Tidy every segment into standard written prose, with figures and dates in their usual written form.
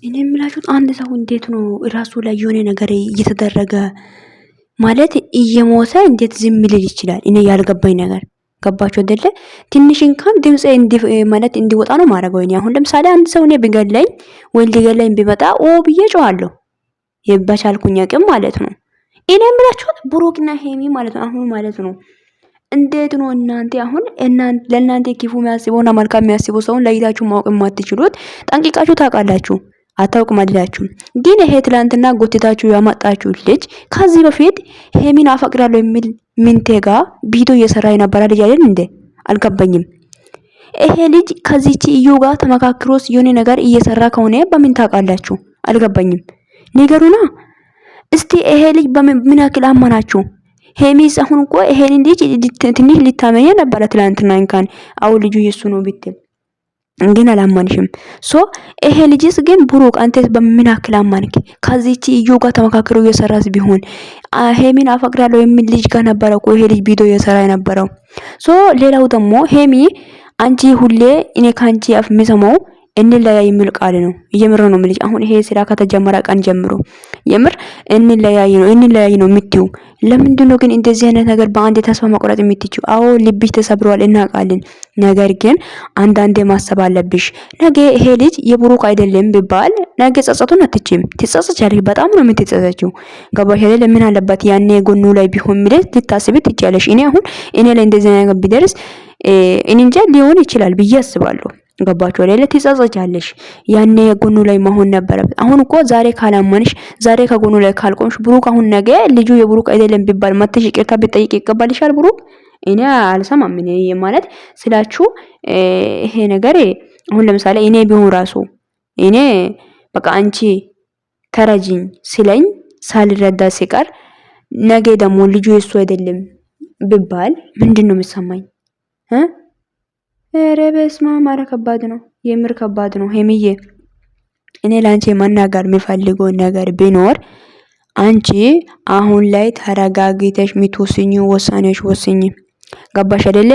እኔ የምላችሁ አንድ ሰው እንዴት ነው ራሱ ላይ የሆነ ነገር እየተደረገ ማለት እየሞተ እንዴት ዝም ሊል ይችላል? እኔ ያልገባኝ ነገር ገባችሁ አይደለ? ትንሽ እንኳን ድምጽ ማለት እንዲወጣ ነው ማድረግ። ወይ አሁን ለምሳሌ አንድ ሰው እኔ ቢገለኝ ወይ ሊገለኝ ቢመጣ ኦ ብዬ ጮሃለሁ፣ በቻልኩኝ አቅም ማለት ነው። እኔ የምላችሁ ብሩክና ሄሚ ማለት ነው አሁን ማለት ነው እንዴት ነው እናንተ አሁን ለእናንተ ክፉ የሚያስበውና መልካም የሚያስበው ሰውን ለይታችሁ ማወቅ የማትችሉት? ጠንቅቃችሁ ታውቃላችሁ። አታውቅም አይደላችሁም? ግን ይሄ ትላንትና ጎትታችሁ ያመጣችሁ ልጅ ከዚህ በፊት ሄሚን አፈቅራለሁ የሚል ምንቴ ጋር ቪዲዮ እየሰራ የነበረ ልጅ አይደል እንዴ? አልገባኝም። ይሄ ልጅ ከዚህች እዩ ጋር ተመካክሮስ የሆነ ነገር እየሰራ ከሆነ በምን ታውቃላችሁ? አልገባኝም። ንገሩና እስቲ ይሄ ልጅ በምን ያክል አመናችሁ? ሄሚስ አሁን እኮ ይሄን ልጅ ትንሽ ሊታመኝ ነበር ትላንትና እንኳን አው ልጁ የሱ ነው ብትል ግን አላማንሽም። ሶ ይሄ ልጅስ ግን ብሩክ አንተስ በምን ያክል አማንክ? ከዚህች እዩ ጋር ተመካክሮ እየሰራስ ቢሆን ሄሚን አፈቅራለሁ የሚል ልጅ ጋር ነበረ እኮ ይሄ ልጅ ቪዲዮ እየሰራ የነበረው። ሶ ሌላው ደግሞ ሄሚ አንቺ ሁሌ እኔ ካንቺ አፍ የሚሰማው እንለያይ የሚል ቃል ነው። የምር ነው የምልሽ። አሁን ይሄ ስራ ከተጀመረ ቀን ጀምሮ የምር እንለያይ ነው የምትይው። ለምንድን ነው ግን እንደዚህ አይነት ነገር በአንድ ተስፋ መቁረጥ የምትችው? አዎ ልብሽ ተሰብሯል እናውቃለን። ነገር ግን አንዳንዴ ማሰብ አለብሽ። ነገ ይሄ ልጅ የብሩክ አይደለም ቢባል ነገ ጸጸቱን አትችይም። ትጸጸቻለሽ። በጣም ነው የምትጸጸችው። ገባሽ አይደል? ምን አለበት ያኔ ጎኑ ላይ ቢሆን ማለት ልታስቢ ትችያለሽ። እኔ አሁን እኔ ላይ እንደዚህ ነገር ቢደርስ እኔ እንጃ ሊሆን ይችላል ብዬ አስባለሁ። ገባችሁ አይደል? ትጸጸቻለሽ። ያኔ ጎኑ ላይ መሆን ነበረበት። አሁን እኮ ዛሬ ካላመንሽ፣ ዛሬ ከጎኑ ላይ ካልቆምሽ ብሩክ አሁን ነገ ልጁ የብሩክ አይደለም ቢባል መተሽ ይቅርታ ብትጠይቅ ይቀበልሻል ብሩክ? እኔ አልሰማም። እኔ ማለት ስላችሁ ይሄ ነገር አሁን ለምሳሌ እኔ ቢሆን ራሱ እኔ በቃ አንቺ ተረጂኝ ስለኝ ሳልረዳ ሲቀር ነገ ደግሞ ልጁ የሱ አይደለም ቢባል ምንድነው የሚሰማኝ? ኧረ በስመ አብ! ኧረ ከባድ ነው፣ የምር ከባድ ነው። ሄሚዬ እኔ ላንቺ መናገር የሚፈልገው ነገር ቢኖር አንቺ አሁን ላይ ተረጋግተሽ የምትወስኚ ውሳኔዎች ወስኚ። ገባሽ አይደለ?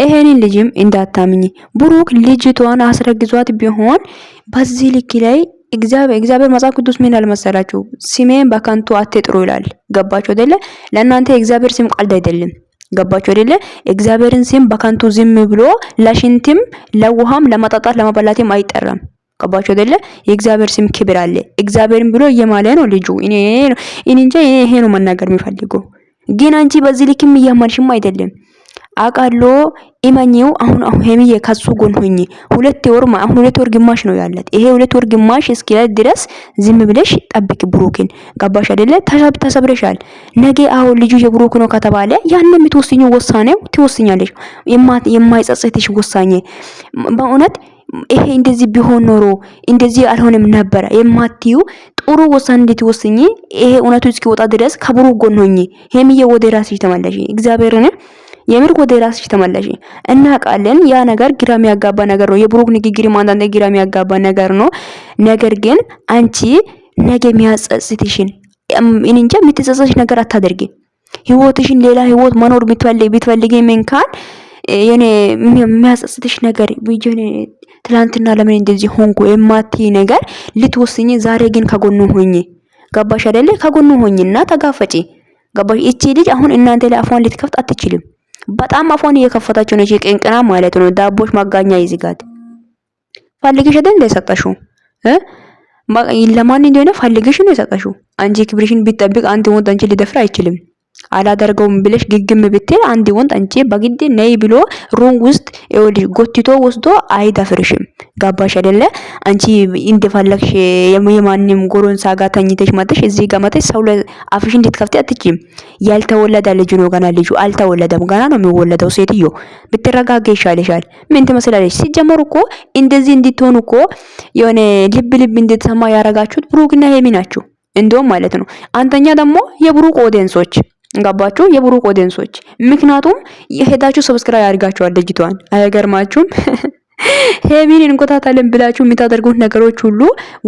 ይሄንን ልጅም እንዳታምኚ። ብሩክ ልጅቷን አስረግዟት ቢሆን በዚህ ልክ ላይ እግዚአብሔር መጽሐፍ ቅዱስ ምን አልመሰላችሁ? ስሜን በከንቱ አትጥሩ ይላል። ገባችሁ አይደለ? ለእናንተ እግዚአብሔር ስም ቀልድ አይደለም። ገባችሁ አይደለ? እግዚአብሔርን ስም በከንቱ ዝም ብሎ ለሽንትም ለውሃም ለመጠጣት ለመበላትም አይጠራም። ገባችሁ አይደለ? የእግዚአብሔር ስም ክብር አለ። እግዚአብሔርን ብሎ እየማለ ነው ልጁ። እኔ እንጃ ይሄ ነው መናገር የሚፈልገው። ግን አንቺ በዚህ ልክም እያማልሽም አይደለም አቃሎ ኢማኒው አሁን ሄሚዬ ከሱ ጎን ሆኚ አሁን 2 ወር ግማሽ ነው ያለት። ይሄ 2 ወር ግማሽ እስኪላት ድረስ ዝም ብለሽ ጠብቂ ብሩክን። ገባሽ አይደለ? ተሰብረሻል። ነገ አሁን ልጁ የብሩክ ነው ከተባለ ያን የምትወስኚው ውሳኔው ትወስኛለሽ። የማይጸጸትሽ ውሳኔ በእውነት ይሄ እንደዚህ ቢሆን ኖሮ እንደዚህ አልሆነም ነበር የማትዩ ጥሩ ውሳኔ እንድትወስኚ ይሄ እውነቱ እስኪወጣ ድረስ ከብሩክ ጎን ሆኚ። ሄሚዬ ወደ ራስሽ ተመለሺ። እግዚአብሔርን የምር ወደ ራስሽ ተመለሺ። እናውቃለን ያ ነገር ግራ የሚያጋባ ነገር ነው። የብሩክ ንግግር አንዳንዴ ግራ የሚያጋባ ነገር ነው። ነገር ግን አንቺ ነገ የሚያጸጽትሽን እንጃ የምትጸጸትሽ ነገር አታደርጊ። ህይወትሽን ሌላ ህይወት መኖር ብትፈልጊ መንካን የኔ የሚያጸጽትሽ ነገር ቢጆኔ ትላንትና ለምን እንደዚህ ሆንኩ የማትይ ነገር ልትወስኚ ዛሬ ግን ከጎኑ ሆኚ። ገባሽ አይደለ? ከጎኑ ሆኚና ተጋፈጪ። ገባሽ? እቺ ልጅ አሁን እናንተ ላይ አፏን ልትከፍት አትችልም። በጣም አፏን እየከፈታችሁ ነው። ቅንቅና ማለት ነው። ዳቦሽ ማጋኛ ይዝጋት። ፈልግሽ አይደል እንደሰጠሽው ለማን እንደሆነ ፈልግሽ ነው የሰጠሽው። አንቺ ክብርሽን ቢጠብቅ አንድ ወንድ አንቺ ሊደፍር አይችልም። አላደርገውም ብለሽ ግግም ብትል አንድ ወንድ አንቺ በግድ ነይ ብሎ ሩም ውስጥ ይኸውልሽ ጎትቶ ወስዶ አይደፍርሽም። ገባሽ አይደለ? አንቺ እንደፈለግሽ የማንም ጎረምሳ ጋር ተኝተሽ መጥተሽ እዚህ ጋር መጥተሽ ሰው አፍሽን እንድትከፍቲ አትችይም። ያልተወለደ ልጅ ነው ገና። ልጁ አልተወለደም ገና ነው የሚወለደው። ሴትዮ ብትረጋጋ ይሻልሻል። ምን ትመስላለሽ? ሲጀመሩ እኮ እንደዚህ እንድትሆኑ እኮ የሆነ ልብ እንድትሰማ ያረጋችሁት ብሩክና ሄሚ ናችሁ። እንደውም ማለት ነው አንተኛ ደግሞ የብሩክ ኦዲየንሶች ገባችሁ? የብሩክ ኦዲየንሶች ምክንያቱም የሄዳችሁ ሰብስክራይብ አድርጋችኋል ልጅቷን። አይገርማችሁም? ሄሚን እንቆታታለን ብላችሁ የምታደርጉት ነገሮች ሁሉ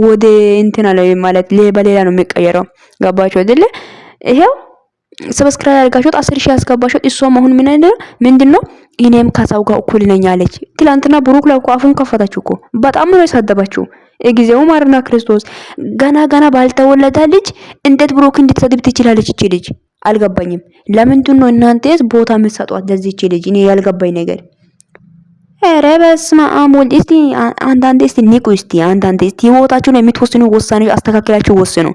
ወደ እንትና ላይ ማለት በሌላ ነው የሚቀየረው። ገባችሁ አይደለ? ይሄው ሰብስክራይብ አድርጋችሁት 10 ሺህ ያስገባችሁት እሷም አሁን ምንድነው እኔም ከሰው ጋር እኩል ነኝ አለች። ትላንትና ብሩክ ላይ እኮ አፉን ከፈተች እኮ በጣም ነው የሳደባችሁ። እግዚኦ ማርና ክርስቶስ ገና ባልተወለደ ልጅ እንዴት ብሩክ እንድትሰድብ ትችላለች እቺ ልጅ? አልገባኝም። ለምንድን ነው እናንተስ ቦታ የምትሰጧት ለዚህች ልጅ? እኔ ያልገባኝ ነገር ኧረ በስመ አብ ወልድ። እስቲ አንዳንዴ እስቲ ንቁ። እስቲ አንዳንዴ እስቲ ህይወታችሁን የምትወስኑ ውሳኔ አስተካክላችሁ ወስኑ።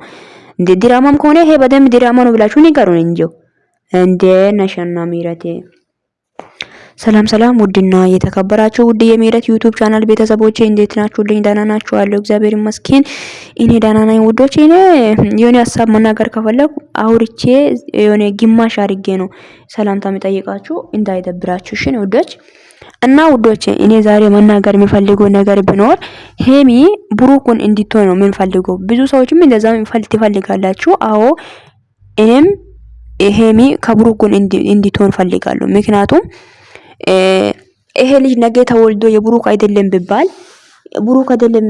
እንደ ድራማም ከሆነ ይሄ በደንብ ድራማ ነው ብላችሁ ንገሩን እንጂ እንደ ነሸና ሚረቴ። ሰላም ሰላም፣ ውድና የተከበራችሁ ውድ የሚረት ዩቲዩብ ቻናል ቤተሰቦቼ እንዴት ናችሁልኝ? ደህና ናችሁ? አለሁ እግዚአብሔር ይመስገን እኔ ደህና ነኝ። ውዶቼ እኔ የሆነ ሀሳብ መናገር ከፈለኩ አውርቼ የሆነ ግማሽ አድርጌ ነው ሰላምታ የሚጠይቃችሁ እንዳይደብራችሁ። እሺ ውዶች እና ውዶቼ እኔ ዛሬ መናገር የሚፈልገው ነገር ቢኖር ሄሚ ብሩክን እንድትሆን ነው የምንፈልገው። ብዙ ሰዎችም እንደዛ ትፈልጋላችሁ። አዎ እኔም ሄሚ ከብሩክን እንድትሆን ፈልጋለሁ። ምክንያቱም ይሄ ልጅ ነገ ተወልዶ የብሩክ አይደለም ቢባል ብሩክ አይደለም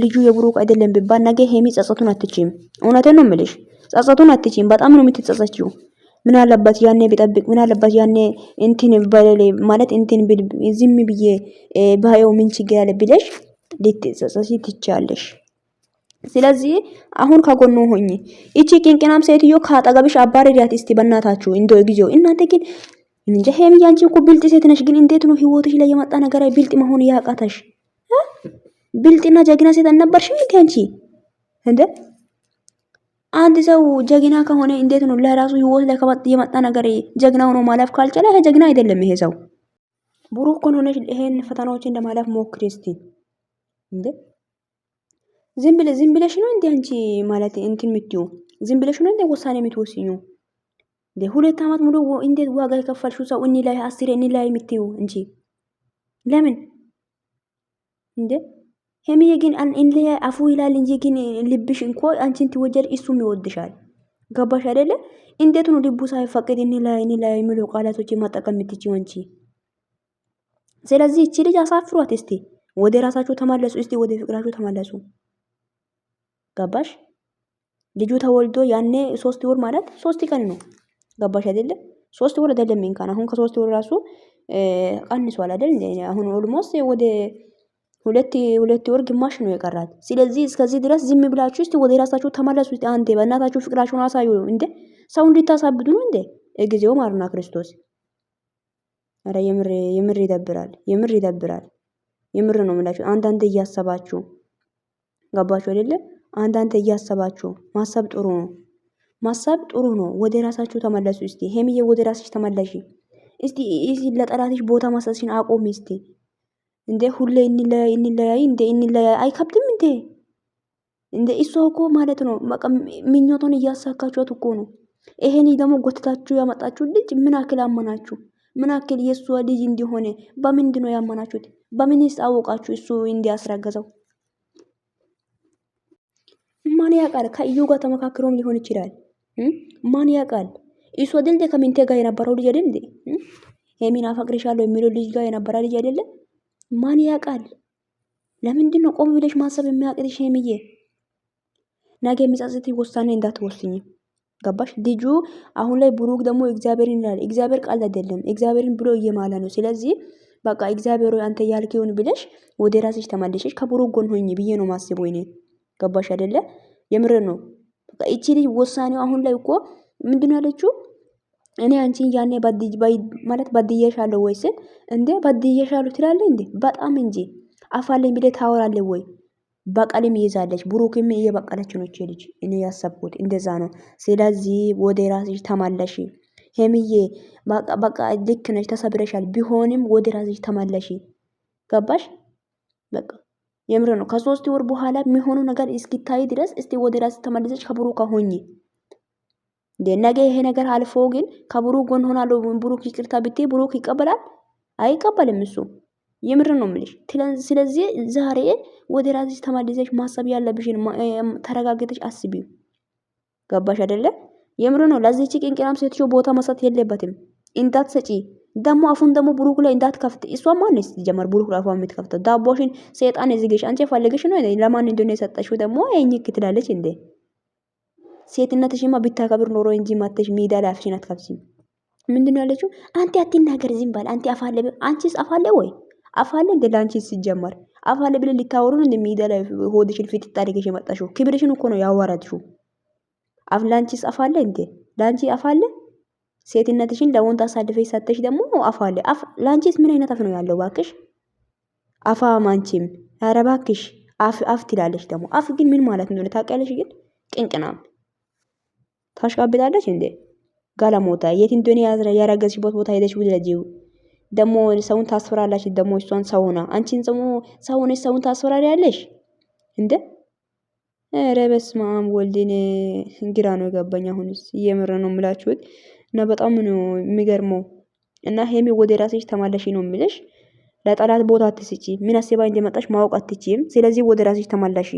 ልጁ የብሩክ አይደለም ቢባል ነገ ሄሚ ጸጸቱን አትችይም። እውነቴን ነው የምልሽ፣ ጸጸቱን አትችይም። በጣም ነው የምትጸጸችው። ምን አለበት ያኔ ቢጠብቅ፣ ምን አለበት ያኔ እንትን በሌለ ማለት እንትን ዝም ብዬ ባየው ምን ችግር አለ ብለሽ ልትጸጸቺ ትችያለሽ። ስለዚህ አሁን ከጎኑ ሆኚ። እቺ ቂንቅናም ሴትዮ ካጠገብሽ አባረሪያት እስቲ በእናታችሁ። እንደው ጊዜው እናንተ ግን እንጃ። ሄሚ ያንቺ እኮ ብልጥ ሴት ነሽ፣ ግን እንዴት ነው ህይወትሽ ላይ የመጣ ነገር አይ ብልጥ መሆን ያቃተሽ? ብልጥና ጀግና ሴት አልነበርሽም እንዴ አንቺ? እንዴ አንድ ሰው ጀግና ከሆነ እንዴት ነው ለራሱ ህይወት ላይ የመጣ ነገር ጀግና ሆኖ ማለፍ ካልቻለ ይሄ ጀግና አይደለም። ይሄ ሰው ብሩክ ሆነሽ ይሄን ፈተናዎችን ለማለፍ ሞክሪ እስቲ። እንዴ ዝም ብለሽ ነው እንዴ አንቺ ማለት እንትን የምትይው? ዝም ብለሽ ነው እንዴ ውሳኔ የምትወስኙ? ለሁለት አመት ሙሉ እንዴት ዋጋ የከፈልሽው ሰው እኒ ላይ 10 እኒ ላይ የምትይው እንጂ ለምን? እንዴ ሄሚዬ ግን እኒ ላይ አፉ ይላል እንጂ ግን ልብሽ እንኳ አንቺን ትወጀል፣ እሱም ይወድሻል። ገባሽ አይደለ? እንዴት ነው ልቡ ሳይፈቅድ እኒ ላይ የሚለው ቃላቶች ማጠቀም የምትችይው አንቺ? ስለዚህ እቺ ልጅ አሳፍሯት እስቲ። ወደ ራሳችሁ ተመለሱ እስቲ፣ ወደ ፍቅራችሁ ተመለሱ። ገባሽ? ልጁ ተወልዶ ያኔ 3 ወር ማለት 3 ቀን ነው። ገባሽ አይደለ? 3 ወር አይደለም እንኳን አሁን ከ3 ወር ራሱ ቀንሷል አይደል? አሁን ኦልሞስት ወደ ሁለት ወር ግማሽ ነው የቀራት። ስለዚህ እስከዚህ ድረስ ዝም ብላችሁ እስቲ ወደ ራሳችሁ ተመለሱ። አንዴ በእናታችሁ ፍቅራችሁን አሳዩ። እንዴ ሰው እንድታሳብዱ ነው እንዴ? እግዚኦ ማርና ክርስቶስ። አረ የምር ይደብራል። የምር ይደብራል። የምር ነው የምላችሁ። አንዳንዴ እያሰባችሁ ገባችሁ አይደለ? አንዳንዴ እያሰባችሁ ማሰብ ጥሩ ነው። ማሰብ ጥሩ ነው። ወደ ራሳችሁ ተመለሱ እስቲ። ሄሚዬ ወደ ራስሽ ተመለሺ እስቲ። ለጠላትሽ ቦታ ማሰስሽን አቆሚ እስቲ። እንዴ ሁሌ እንለያይ እንዴ እንለያይ አይከብድም እንዴ? እንዴ እሷ እኮ ማለት ነው በቃ ምኞቷን እያሳካችኋት እኮ ነው። ይሄን ደግሞ ጎትታችሁ ያመጣችሁ ልጅ ምን አክል አመናችሁ? ምን አክል የእሷ ልጅ እንዲሆነ በምንድን ነው ያመናችሁት? በምንስ አወቃችሁ እሱ እንዲያስረገዘው? ማን ያውቃል? ከእዩ ጋር ተመካክሮም ሊሆን ይችላል። ማን ያውቃል? እሱ አይደል ከሚንቴ ጋር የነበረው ልጅ አይደል እንዴ? ሄሚን አፈቅርሻለሁ የሚለው ልጅ ጋር የነበረ ልጅ አይደለ? ማን ያውቃል? ለምንድን ነው ቆም ብለሽ ማሰብ የሚያቅትሽ ሄሚዬ? ነገ የሚጸጽትሽ ውሳኔ እንዳትወስኝ። ገባሽ? ልጁ አሁን ላይ ብሩክ ደግሞ እግዚአብሔርን ይላል። እግዚአብሔር ቃል አይደለም፣ እግዚአብሔርን ብሎ እየማለ ነው። ስለዚህ በቃ እግዚአብሔር አንተ ያልከውን ብለሽ ወደ ራስሽ ተመልሰሽ ከብሩክ ጎን ሆኚ ብዬ ነው ማስበው እኔ። ገባሽ አይደለ? የምር ነው። በቃ እቺ ልጅ ውሳኔው አሁን ላይ እኮ ምንድነው ያለችው? እኔ አንቺን ያኔ ማለት በድዬሻለሁ ወይ ስል እንዴ በድዬሻለሁ ትላለህ እንዴ? በጣም እንጂ አፋለኝ ብለህ ታወራለህ ወይ? በቀልም ይይዛለች። ብሩክም እየበቀለች ነው እቺ ልጅ። እኔ ያሰብኩት እንደዛ ነው። ስለዚህ ወደ ራስሽ ተመለሺ ሄሚዬ። በቃ ልክ ነሽ፣ ተሰብረሻል። ቢሆንም ወደ ራስሽ ተመለሺ። ገባሽ? በቃ የምር ነው። ከ3 ወር በኋላ የሚሆኑ ነገር እስኪታይ ድረስ እስቲ ወደ ራስሽ ተመልሰሽ ከብሩክ ሆኚ። ነገ ይሄ ነገር አልፎ ግን ከብሩክ ጎን ሆናለሁ ብሩክ ይቅርታ ብትይ ብሩክ ይቀበላል? አይቀበልም እሱ። የምር ነው የምልሽ። ስለዚህ ዛሬ ወደ ራስሽ ተመልሰሽ ማሰብ ያለብሽን ተረጋግተሽ አስቢው። ገባሽ አይደለ? የምር ነው። ለዚህች ቅንቅናም ሴትዮ ቦታ መስጠት የለበትም። እንዳትሰጪ ደግሞ አፉን ደግሞ ብሩክ ላይ እንዳትከፍት። እሷ ማነች ጀመር ብሩክ ላይ አፉን የምትከፍተው? ዳቦሽን ሰይጣን እዚግሽ አንቺ ፈልገሽ ነው ለማን እንደሆነ የሰጠሽው ደግሞ አይኝክ ትላለች እንዴ? ሴትነትሽማ ብታከብር ኖሮ እንጂ ማተሽ ሜዳ ላይ አፍሽን አትከፍቺም። ምንድነው ያለችው? አንቲ አትናገር ዝም በል አንቲ አፋለ። አንቺስ አፋለ ወይ አፋለ እንደ ላንቺስ ሲጀመር አፋለ ብለ ሊታወሩን እንደ ሜዳ ላይ ሆድሽን ፊት ታሪገሽ የመጣሽው ክብርሽን እኮ ነው ያዋራድሽው። አፍ ላንቺስ አፋለ እንዴ? ላንቺ አፋለ? ሴትነትሽን ለወንድ አሳልፈሽ ሰጥተሽ ደግሞ አፋለ። አፍ ላንቺስ ምን አይነት አፍ ነው ያለው ባክሽ? አፋ ማንቺም ኧረ ባክሽ አፍ ትላለች ደግሞ። አፍ ግን ምን ማለት እንደሆነ ታውቂያለሽ? ግን ቅንቅናም ታሽቃብጣለች እንዴ ጋለሞታ። የት እንደሆነ ያረገዝሽበት ቦታ ሄደሽ ውለጂው። ደግሞ ሰውን ታስፈራላሽ። ደግሞ እሷን ሰው ሆና አንቺን ሰው ሆነሽ ሰውን ታስፈራሪያለሽ እንዴ? ኧረ በስመ አብ ወልድን ግራ ነው የገባኝ። አሁንስ እየምር ነው የምላችሁት እና በጣም ነው የሚገርመው። እና ሄሚ ወደ ራስሽ ተመለሺ ነው የሚልሽ። ለጠላት ቦታ አትስጪ። ምን አስባ እንደመጣሽ ማወቅ አትችይም። ስለዚህ ወደ ራስሽ ተመለሺ።